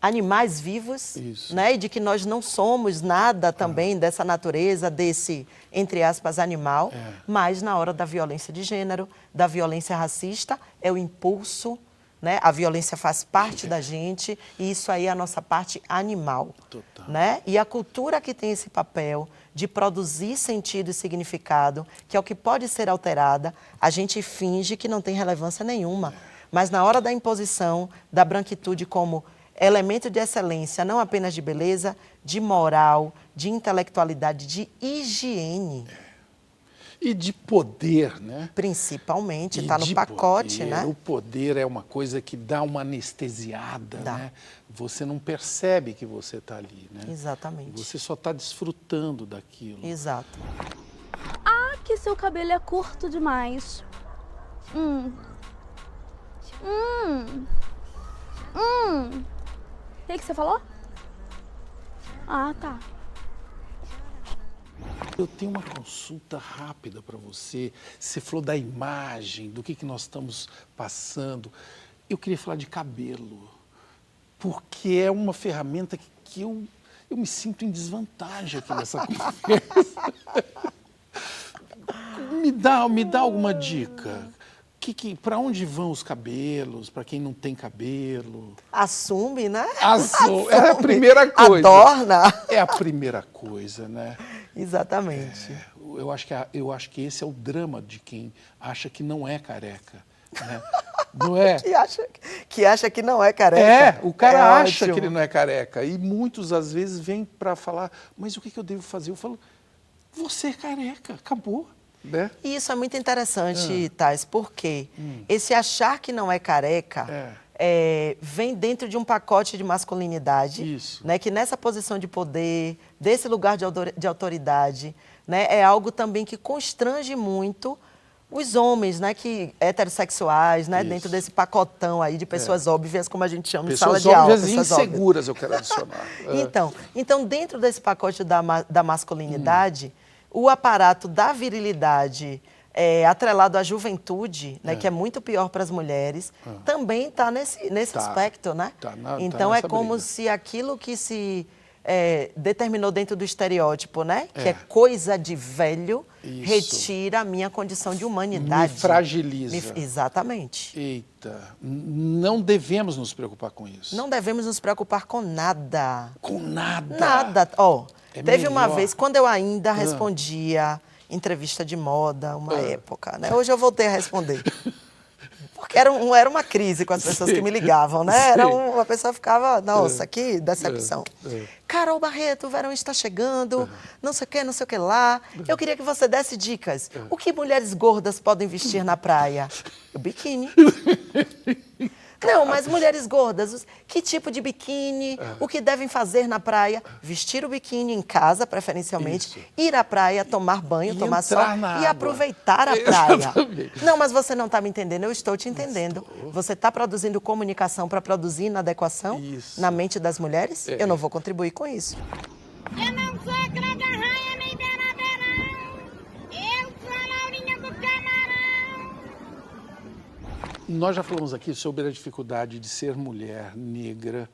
animais vivos, né? E de que nós não somos nada também dessa natureza, desse, entre aspas, animal, mas na hora da violência de gênero, da violência racista, é o impulso, né? A violência faz parte da gente e isso aí é a nossa parte animal. Total. Né? E a cultura que tem esse papel de produzir sentido e significado, que é o que pode ser alterada, a gente finge que não tem relevância nenhuma. Mas na hora da imposição da branquitude como elemento de excelência, não apenas de beleza, de moral, de intelectualidade, de higiene. E de poder, né? Principalmente, está no pacote, poder. né? O poder é uma coisa que dá uma anestesiada, né? Você não percebe que você está ali, né? Exatamente. Você só está desfrutando daquilo. Exato. Ah, que seu cabelo é curto demais. O que você falou? Ah, tá. Eu tenho uma consulta rápida para você. Você falou da imagem, do que nós estamos passando. Eu queria falar de cabelo, porque é uma ferramenta que eu me sinto em desvantagem aqui nessa conversa. Me dá alguma dica. Para onde vão os cabelos, para quem não tem cabelo? Assume, né? Assume. É a primeira coisa. Adorna. É a primeira coisa, né? Exatamente. Eu acho que esse é o drama de quem acha que não é careca. Né? Não é? que acha que não é careca. O cara acha ótimo. que ele não é careca. E muitos, às vezes, vêm para falar, mas o que eu devo fazer? Eu falo, você é careca, acabou. Né? E isso é muito interessante, Thais, porque esse achar que não é careca vem dentro de um pacote de masculinidade, né, que nessa posição de poder, desse lugar de autoridade, né, é algo também que constrange muito os homens, né, heterossexuais, né, dentro desse pacotão aí de pessoas óbvias, como a gente chama em sala de aula. Pessoas óbvias e inseguras, eu quero adicionar. Então, dentro desse pacote da masculinidade, o aparato da virilidade atrelado à juventude, né, que é muito pior para as mulheres, também está nesse aspecto, né? Então, é como briga. se aquilo que se determinou dentro do estereótipo, né, que é coisa de velho, retira a minha condição de humanidade. Me fragiliza. Exatamente. Eita, não devemos nos preocupar com isso. Não devemos nos preocupar com nada. Com nada? Nada. Teve uma melhor. vez, quando eu ainda respondia entrevista de moda, uma época, né? Hoje eu voltei a responder. Porque era uma crise com as pessoas que me ligavam, né? Uma pessoa ficava, nossa, que decepção. Carol Barreto, o verão está chegando, não sei o que lá. Eu queria que você desse dicas. O que mulheres gordas podem vestir na praia? O biquíni. Não, mas mulheres gordas, que tipo de biquíni, o que devem fazer na praia? Vestir o biquíni em casa, preferencialmente, ir à praia, tomar banho, tomar sol e aproveitar a praia. Não, mas você não está me entendendo, eu estou te entendendo. Você está produzindo comunicação para produzir inadequação na mente das mulheres? Eu não vou contribuir com isso. Eu não sou a Cláudia Raia nem Vera Verão. Eu sou a Laurinha do Camarão. Nós já falamos aqui sobre a dificuldade de ser mulher negra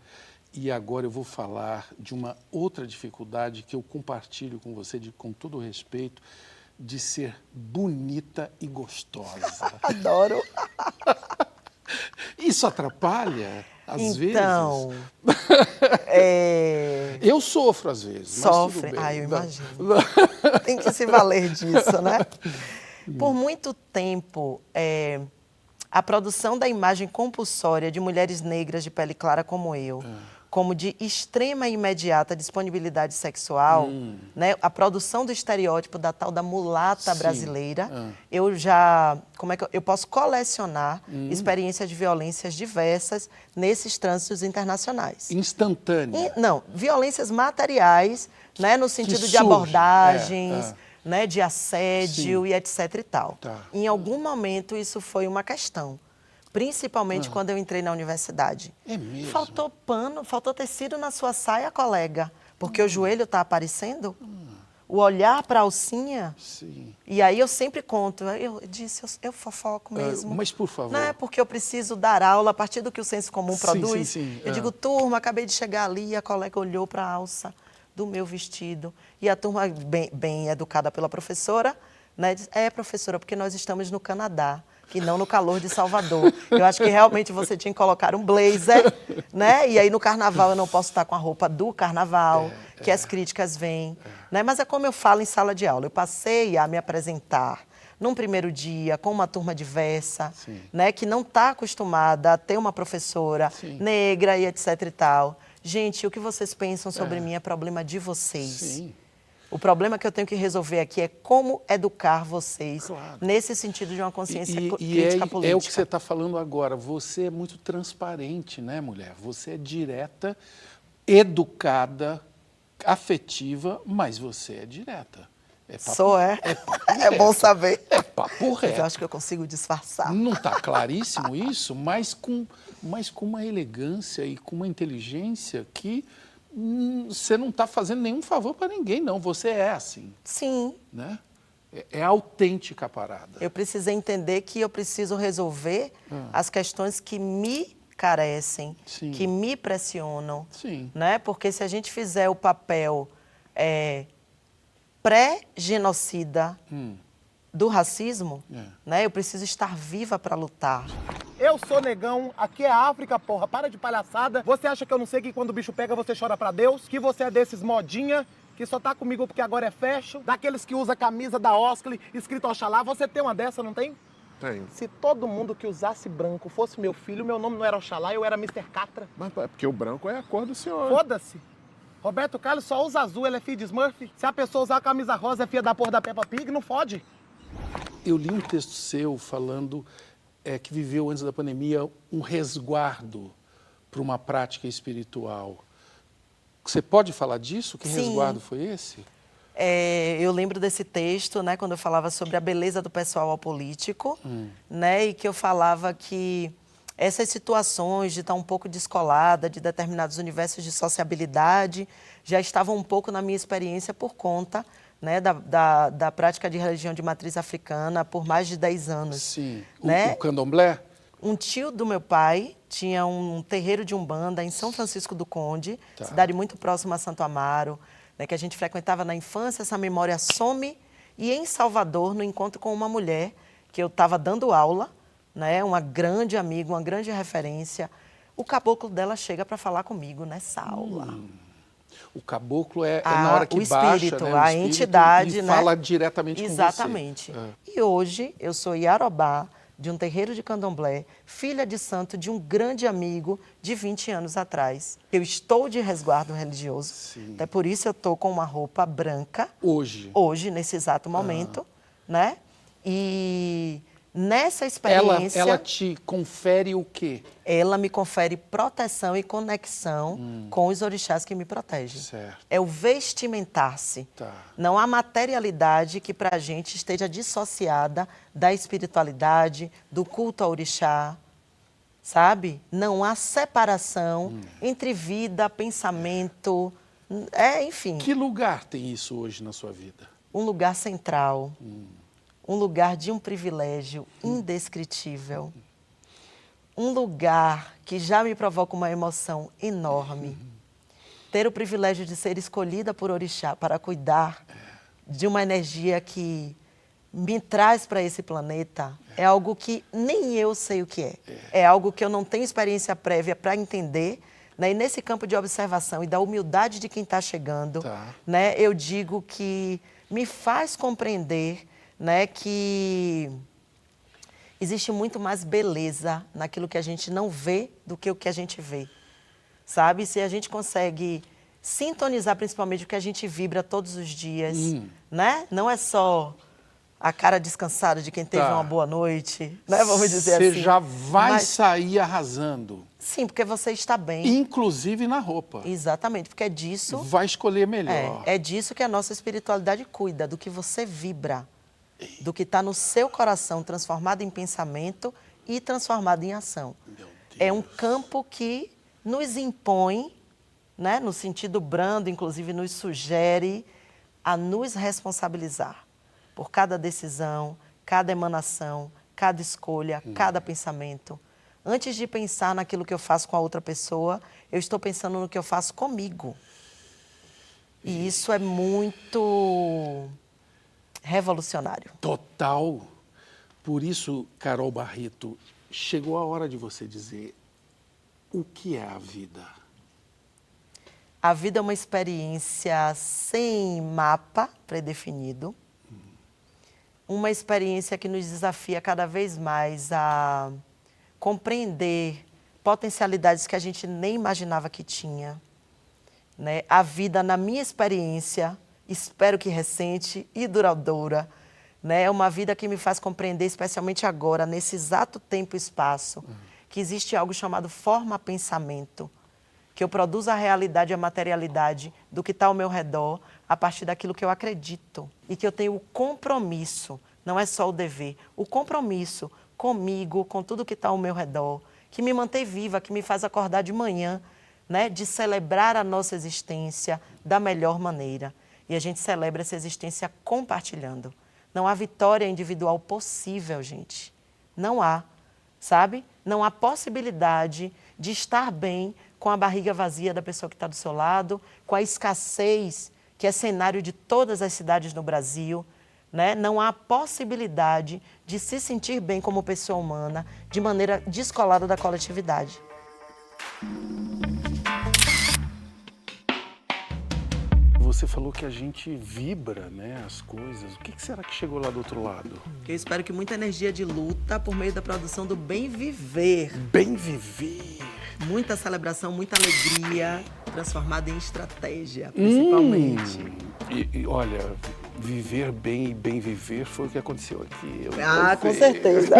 e agora eu vou falar de uma outra dificuldade que eu compartilho com você, com todo o respeito, de ser bonita e gostosa. Adoro. Isso atrapalha, às vezes? Então, eu sofro às vezes. Sofre? Mas eu imagino. Tem que se valer disso, né? Por muito tempo, a produção da imagem compulsória de mulheres negras de pele clara como eu, como de extrema e imediata disponibilidade sexual, né? A produção do estereótipo da tal da mulata brasileira, eu já, eu posso colecionar experiências de violências diversas nesses trânsitos internacionais. Instantânea. Não, violências materiais, né, no sentido de abordagens, né, de assédio e etc e tal. Em algum momento isso foi uma questão. Principalmente quando eu entrei na universidade. É mesmo? Faltou pano, faltou tecido na sua saia, colega. Porque o joelho está aparecendo. O olhar para a alcinha. Sim. E aí eu sempre conto. Eu disse, eu fofoco mesmo. Mas, por favor. Não é porque eu preciso dar aula a partir do que o senso comum produz. Sim. Eu digo, turma, acabei de chegar ali e a colega olhou para a alça do meu vestido. E a turma, bem educada pela professora, né, diz, professora, porque nós estamos no Canadá. Que não no calor de Salvador. Eu acho que realmente você tinha que colocar um blazer, né? E aí no carnaval eu não posso estar com a roupa do carnaval, que as críticas vêm. Né? Mas é como eu falo em sala de aula. Eu passei a me apresentar num primeiro dia com uma turma diversa, né? Que não está acostumada a ter uma professora negra e etc e tal. Gente, o que vocês pensam sobre mim é problema de vocês. Sim. O problema que eu tenho que resolver aqui é como educar vocês nesse sentido de uma consciência crítica política. É o que você está falando agora. Você é muito transparente, né, mulher? Você é direta, educada, afetiva, mas você é direta. É bom saber. É papo reto. Mas eu acho que eu consigo disfarçar. Não está claríssimo isso, mas com uma elegância e com uma inteligência que... você não está fazendo nenhum favor para ninguém, não. Você é assim. Sim. Né? É autêntica a parada. Eu precisei entender que eu preciso resolver as questões que me carecem, que me pressionam. Né? Porque se a gente fizer o papel pré-genocida do racismo, né? Eu preciso estar viva para lutar. Eu sou negão, aqui é África, porra, para de palhaçada. Você acha que eu não sei que quando o bicho pega você chora pra Deus? Que você é desses modinha, que só tá comigo porque agora é fashion? Daqueles que usa a camisa da Oakley, escrito Oxalá, você tem uma dessa, não tem? Tenho. Se todo mundo que usasse branco fosse meu filho, meu nome não era Oxalá, eu era Mr. Catra. Mas é porque o branco é a cor do senhor. Foda-se. Roberto Carlos só usa azul, ele é filho de Smurf. Se a pessoa usar a camisa rosa, é filha da porra da Peppa Pig, não fode. Eu li um texto seu falando que viveu antes da pandemia um resguardo para uma prática espiritual. Você pode falar disso? Que resguardo foi esse? Eu lembro desse texto, né, quando eu falava sobre a beleza do pessoal apolítico, né, e que eu falava que essas situações de estar um pouco descolada de determinados universos de sociabilidade já estavam um pouco na minha experiência por conta, né, da prática de religião de matriz africana por mais de 10 anos. Sim. Né? O candomblé? Um tio do meu pai tinha um terreiro de umbanda em São Francisco do Conde, cidade muito próxima a Santo Amaro, né, que a gente frequentava na infância. Essa memória some. E em Salvador, no encontro com uma mulher que eu estava dando aula, né, uma grande amiga, uma grande referência, o caboclo dela chega para falar comigo nessa aula. O caboclo é na hora que o espírito, baixa, né? a entidade, e né? fala diretamente com você. Exatamente. E hoje eu sou Iarobá, de um terreiro de candomblé, filha de santo de um grande amigo de 20 anos atrás. Eu estou de resguardo religioso, até por isso eu estou com uma roupa branca. Hoje? Hoje, nesse exato momento, né? E Nessa experiência... Ela te confere o quê? Ela me confere proteção e conexão com os orixás que me protegem. Certo. É o vestimentar-se. Tá. Não há materialidade que para a gente esteja dissociada da espiritualidade, do culto ao orixá, sabe? Não há separação entre vida, pensamento, enfim. Que lugar tem isso hoje na sua vida? Um lugar central. Um lugar de um privilégio indescritível. Um lugar que já me provoca uma emoção enorme. Ter o privilégio de ser escolhida por orixá para cuidar de uma energia que me traz para esse planeta é algo que nem eu sei o que é. É algo que eu não tenho experiência prévia para entender, né? E nesse campo de observação e da humildade de quem está chegando, né? Eu digo que me faz compreender, né, que existe muito mais beleza naquilo que a gente não vê do que o que a gente vê, sabe? Se a gente consegue sintonizar principalmente o que a gente vibra todos os dias, né? Não é só a cara descansada de quem teve uma boa noite, né? Vamos dizer assim. Você já vai sair arrasando. Sim, porque você está bem. Inclusive na roupa. Exatamente, porque é disso... Vai escolher melhor. É disso que a nossa espiritualidade cuida, do que você vibra. Do que está no seu coração, transformado em pensamento e transformado em ação. É um campo que nos impõe, né, no sentido brando, inclusive nos sugere a nos responsabilizar por cada decisão, cada emanação, cada escolha, cada pensamento. Antes de pensar naquilo que eu faço com a outra pessoa, eu estou pensando no que eu faço comigo. E isso é muito... revolucionário. Total. Por isso, Carol Barreto, chegou a hora de você dizer o que é a vida. A vida é uma experiência sem mapa predefinido, uma experiência que nos desafia cada vez mais a compreender potencialidades que a gente nem imaginava que tinha, né? A vida, na minha experiência, espero que recente e duradoura, né? É uma vida que me faz compreender, especialmente agora, nesse exato tempo e espaço, que existe algo chamado forma-pensamento, que eu produzo a realidade e a materialidade do que está ao meu redor a partir daquilo que eu acredito. E que eu tenho o compromisso, não é só o dever, o compromisso comigo, com tudo que está ao meu redor, que me mantém viva, que me faz acordar de manhã, né? De celebrar a nossa existência da melhor maneira. E a gente celebra essa existência compartilhando. Não há vitória individual possível, gente. Não há, sabe? Não há possibilidade de estar bem com a barriga vazia da pessoa que está do seu lado, com a escassez, que é cenário de todas as cidades no Brasil, né? Não há possibilidade de se sentir bem como pessoa humana de maneira descolada da coletividade. Você falou que a gente vibra, né, as coisas. O que será que chegou lá do outro lado? Eu espero que muita energia de luta por meio da produção do bem viver. Bem viver. Muita celebração, muita alegria, transformada em estratégia, principalmente. E olha, viver bem e bem viver foi o que aconteceu aqui. Com certeza.